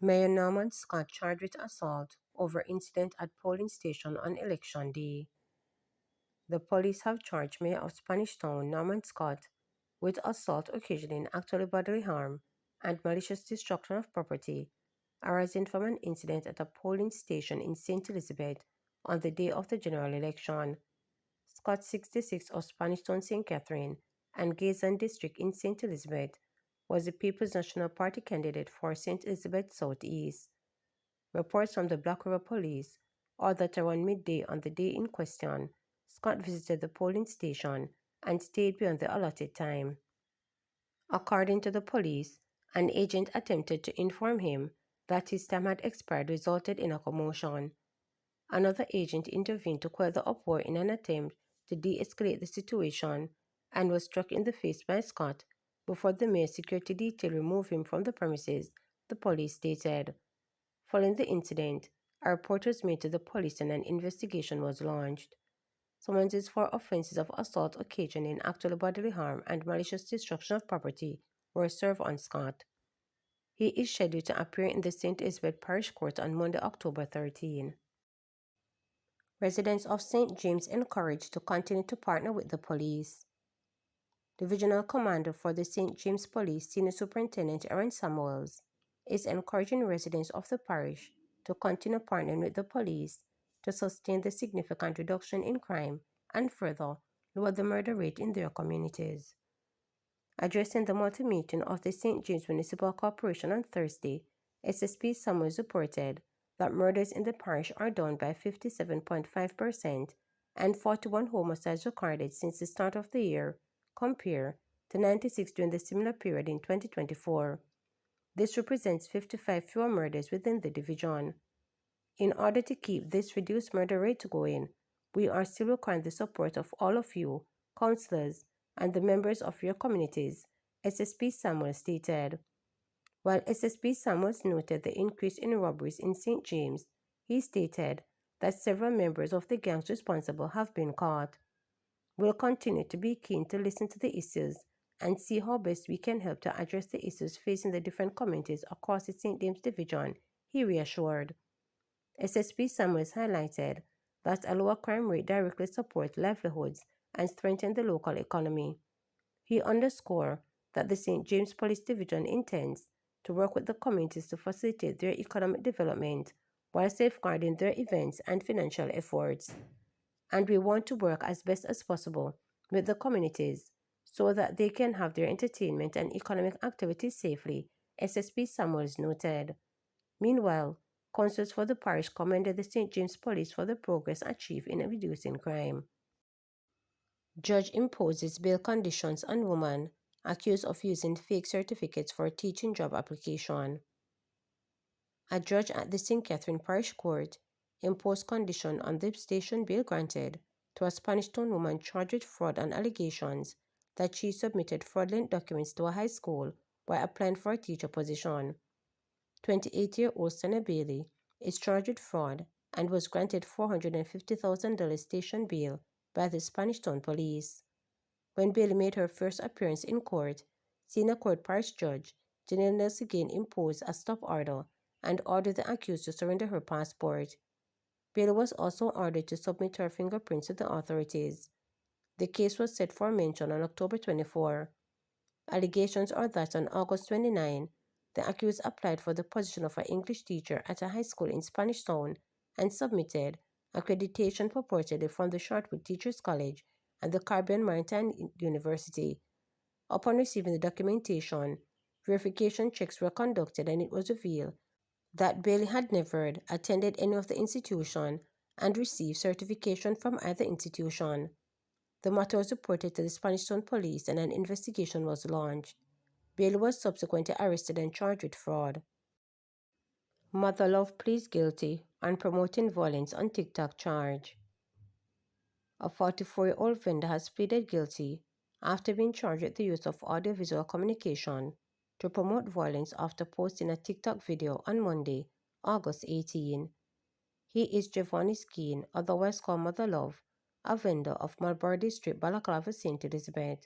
Mayor Norman Scott charged with assault over incident at polling station on Election Day. The police have charged Mayor of Spanish Town Norman Scott with assault occasioning actual bodily harm and malicious destruction of property arising from an incident at a polling station in St. Elizabeth on the day of the general election. Scott, 66, of Spanish Town, St. Catherine, and Gazan District in St. Elizabeth, was the People's National Party candidate for St. Elizabeth Southeast. Reports from the Black River Police are that around midday on the day in question, Scott visited the polling station and stayed beyond the allotted time. According to the police, an agent attempted to inform him that his time had expired, resulted in a commotion. Another agent intervened to quell the uproar in an attempt to de-escalate the situation and was struck in the face by Scott before the mayor's security detail removed him from the premises, the police stated. Following the incident, a report was made to the police and an investigation was launched. Summonses for offenses of assault occasioning actual bodily harm and malicious destruction of property were served on Scott. He is scheduled to appear in the St. Elizabeth Parish Court on Monday, October 13. Residents of St. James encouraged to continue to partner with the police. Divisional Commander for the St. James Police, Senior Superintendent Aaron Samuels, is encouraging residents of the parish to continue partnering with the police to sustain the significant reduction in crime and further lower the murder rate in their communities. Addressing the multi-meeting of the St. James Municipal Corporation on Thursday, SSP Samuels reported that murders in the parish are down by 57.5% and 41 homicides recorded since the start of the year, compared to 96 during the similar period in 2024. This represents 55 fewer murders within the division. In order to keep this reduced murder rate going, we are still requiring the support of all of you, councillors, and the members of your communities, SSP Samuels stated. While SSP Samuels noted the increase in robberies in St. James, he stated that several members of the gangs responsible have been caught. We'll continue to be keen to listen to the issues and see how best we can help to address the issues facing the different communities across the St. James Division, he reassured. SSP Samuels highlighted that a lower crime rate directly supports livelihoods and strengthens the local economy. He underscored that the St. James Police Division intends to work with the communities to facilitate their economic development while safeguarding their events and financial efforts. And we want to work as best as possible with the communities so that they can have their entertainment and economic activities safely, SSP Samuels noted. Meanwhile, councillors for the parish commended the St. James Police for the progress achieved in reducing crime. Judge imposes bail conditions on woman accused of using fake certificates for teaching job application. A judge at the St. Catherine Parish Court imposed condition on the station bail granted to a Spanish Town woman charged with fraud and allegations that she submitted fraudulent documents to a high school while applying for a teacher position. 28-year-old Senna Bailey is charged with fraud and was granted $450,000 station bail by the Spanish Town Police. When Bailey made her first appearance in court, Senior Court Parish Judge Janelle Nelson again imposed a stop order and ordered the accused to surrender her passport. Bailey was also ordered to submit her fingerprints to the authorities. The case was set for mention on October 24. Allegations are that on August 29, the accused applied for the position of an English teacher at a high school in Spanish Town and submitted accreditation purportedly from the Shortwood Teachers College and the Caribbean Maritime University. Upon receiving the documentation, verification checks were conducted and it was revealed that Bailey had never attended any of the institution and received certification from either institution. The matter was reported to the Spanish Town Police and an investigation was launched. Bailey was subsequently arrested and charged with fraud. Mother Love pleads guilty on promoting violence on Tik Tok charge. A 44-year-old vendor has pleaded guilty after being charged with the use of audiovisual communication to promote violence after posting a TikTok video on Monday, August 18. He is Giovanni Skeen, otherwise called Mother Love, a vendor of Mulberry District, Balaclava, St. Elizabeth.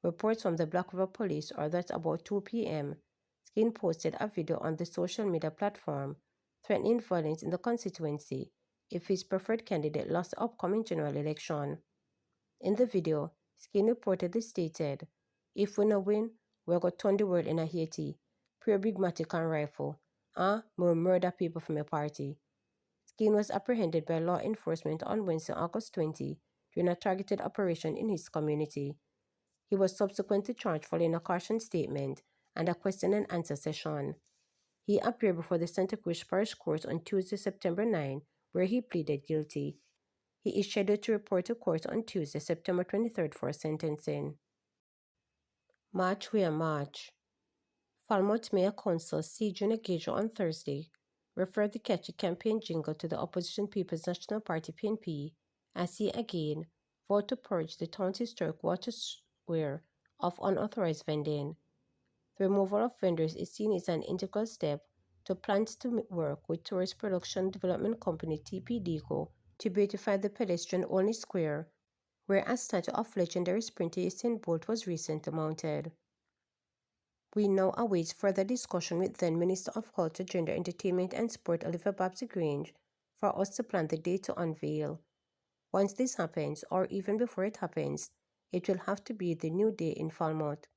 Reports from the Black River Police are that about 2 p.m., Skeen posted a video on the social media platform threatening violence in the constituency if his preferred candidate lost the upcoming general election. In the video, Skeen reportedly stated, "If we no win, we're going to turn the world in a Haiti, pure big matic and rifle, we'll murder people from your party." Skeen was apprehended by law enforcement on Wednesday, August 20, during a targeted operation in his community. He was subsequently charged following a caution statement and a question and answer session. He appeared before the Santa Cruz Parish Court on Tuesday, September 9, where he pleaded guilty. He is scheduled to report to court on Tuesday, September 23rd for sentencing. March We Are March. Falmouth Mayor Council C. Junior Gager on Thursday referred the catchy campaign jingle to the opposition People's National Party PNP as he again vowed to purge the town's historic water square of unauthorized vending. The removal of vendors is seen as an integral step to plans to work with tourist production development company TPDCO to beautify the pedestrian-only square, where a statue of legendary sprinter Usain Bolt was recently mounted. We now await further discussion with then Minister of Culture, Gender, Entertainment and Sport Olivia Babsy-Grange for us to plan the date to unveil. Once this happens, or even before it happens, it will have to be the new day in Falmouth.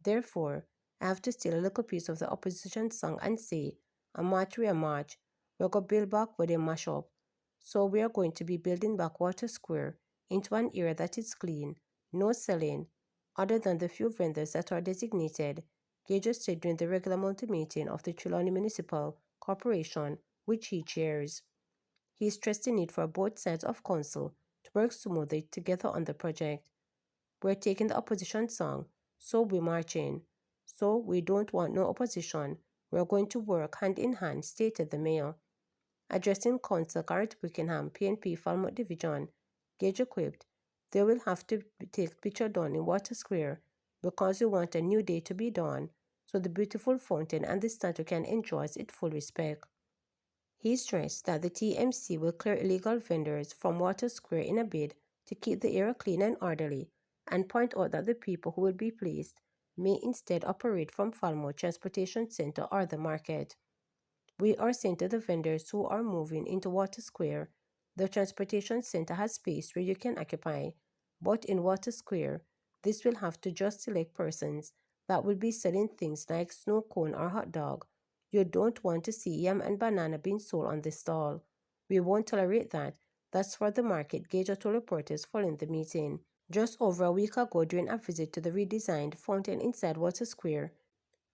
Therefore, I have to steal a little piece of the opposition song and say, "A march we a march, we're going to build back where they mash up." So we are going to be building back Water Square into an area that is clean, no selling, other than the few vendors that are designated, Gager said during the regular monthly meeting of the Trelawney Municipal Corporation, which he chairs. He stressed the need for both sides of council to work smoothly together on the project. "We're taking the opposition song, so we're marching. So we don't want no opposition. We're going to work hand in hand," stated the mayor. Addressing Councillor Garrett Wickenham, PNP Falmouth Division, Gage quipped, "They will have to take picture done in Water Square because we want a new day to be done so the beautiful fountain and the statue can enjoy its full respect." He stressed that the TMC will clear illegal vendors from Water Square in a bid to keep the area clean and orderly, and point out that the people who will be placed may instead operate from Falmouth Transportation Center or the market. "We are saying to the vendors who are moving into Water Square, the transportation center has space where you can occupy, but in Water Square, this will have to just select persons that will be selling things like snow cone or hot dog. You don't want to see yam and banana being sold on the stall. We won't tolerate that. That's for the market," Gager told reporters following the meeting. Just over a week ago, during a visit to the redesigned fountain inside Water Square,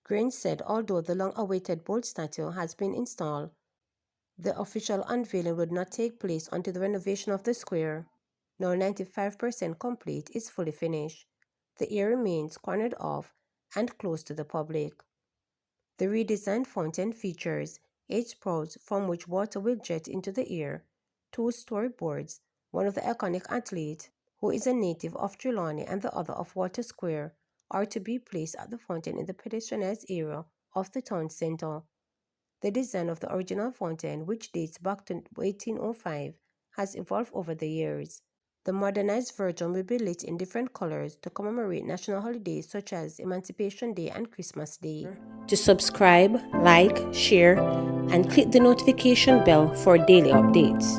Grange said although the long-awaited Bolt statue has been installed, the official unveiling would not take place until the renovation of the square, now 95% complete, is fully finished. The area remains cornered off and closed to the public. The redesigned fountain features 8 spouts from which water will jet into the air, 2 storyboards, one of the iconic athletes, who is a native of Trelawney, and the other of Water Square, are to be placed at the fountain in the pedestrianized area of the town center. The design of the original fountain, which dates back to 1805, has evolved over the years. The modernized version will be lit in different colors to commemorate national holidays such as Emancipation Day and Christmas Day. To subscribe, like, share, and click the notification bell for daily updates.